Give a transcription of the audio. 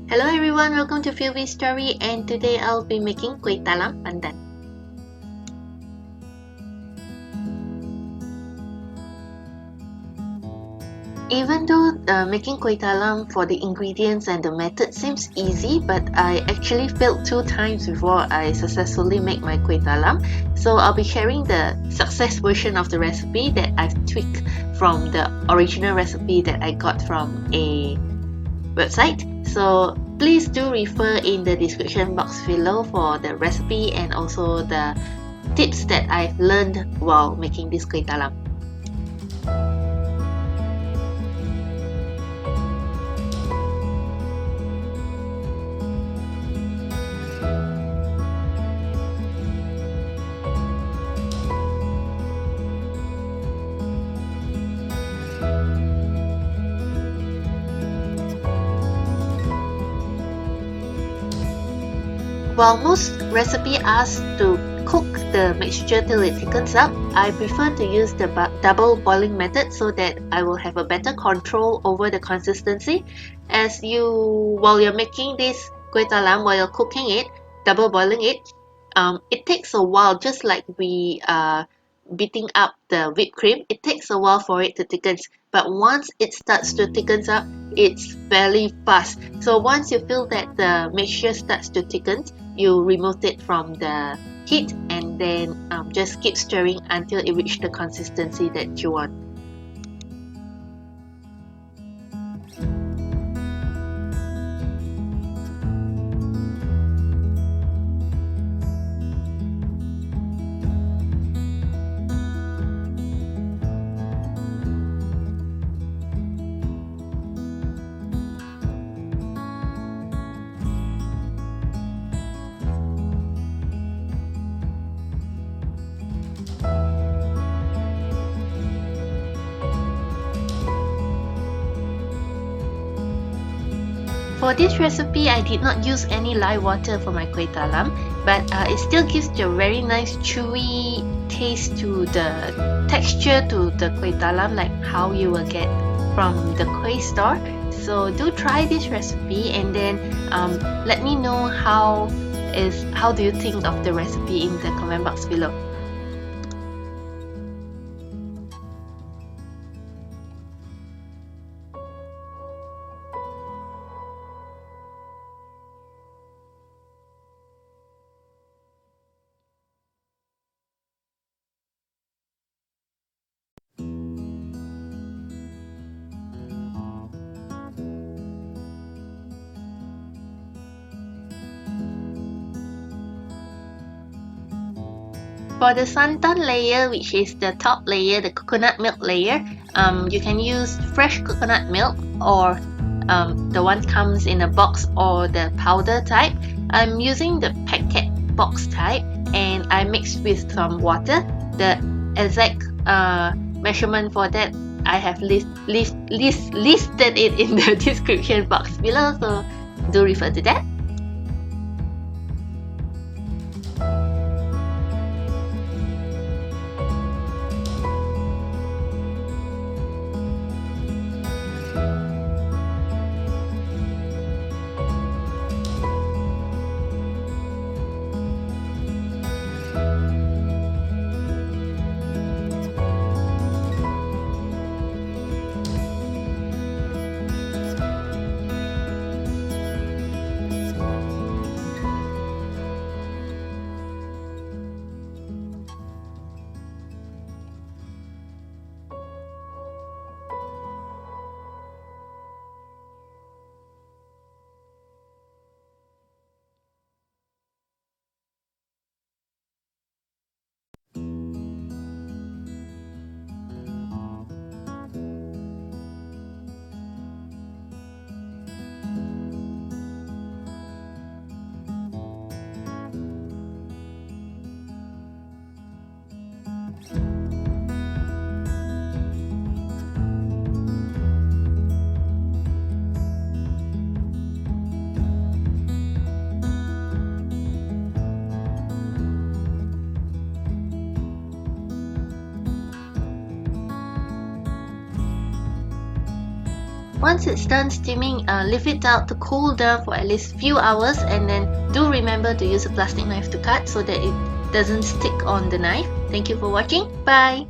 Hello everyone, welcome to philviestory, and today I'll be making Kuih Talam Pandan. Even though making Kuih Talam for the ingredients and the method seems easy, but I actually failed 2 times before I successfully make my Kuih Talam. So I'll be sharing the success version of the recipe that I've tweaked from the original recipe that I got from a website. So please do refer in the description box below for the recipe and also the tips that I've learned while making this Kuih Talam. While most recipe ask to cook the mixture till it thickens up, I prefer to use the double boiling method so that I will have a better control over the consistency. While you're making this Kuih Talam, while you're cooking it, double boiling it, it takes a while, just like we are beating up the whipped cream, it takes a while for it to thicken. But once it starts to thicken up, it's fairly fast. So once you feel that the mixture starts to thicken, you remove it from the heat and then just keep stirring until it reaches the consistency that you want. For this recipe, I did not use any lye water for my Kuih Talam, but it still gives a very nice chewy taste to the texture to the Kuih Talam, like how you will get from the Kuih store. So do try this recipe and then let me know how do you think of the recipe in the comment box below. For the santan layer, which is the top layer, the coconut milk layer, you can use fresh coconut milk or the one comes in a box or the powder type. I'm using the packet box type and I mixed with some water. The exact measurement for that I have listed it in the description box below, so do refer to that. Once it's done steaming, leave it out to cool down for at least few hours, and then do remember to use a plastic knife to cut so that it doesn't stick on the knife. Thank you for watching. Bye!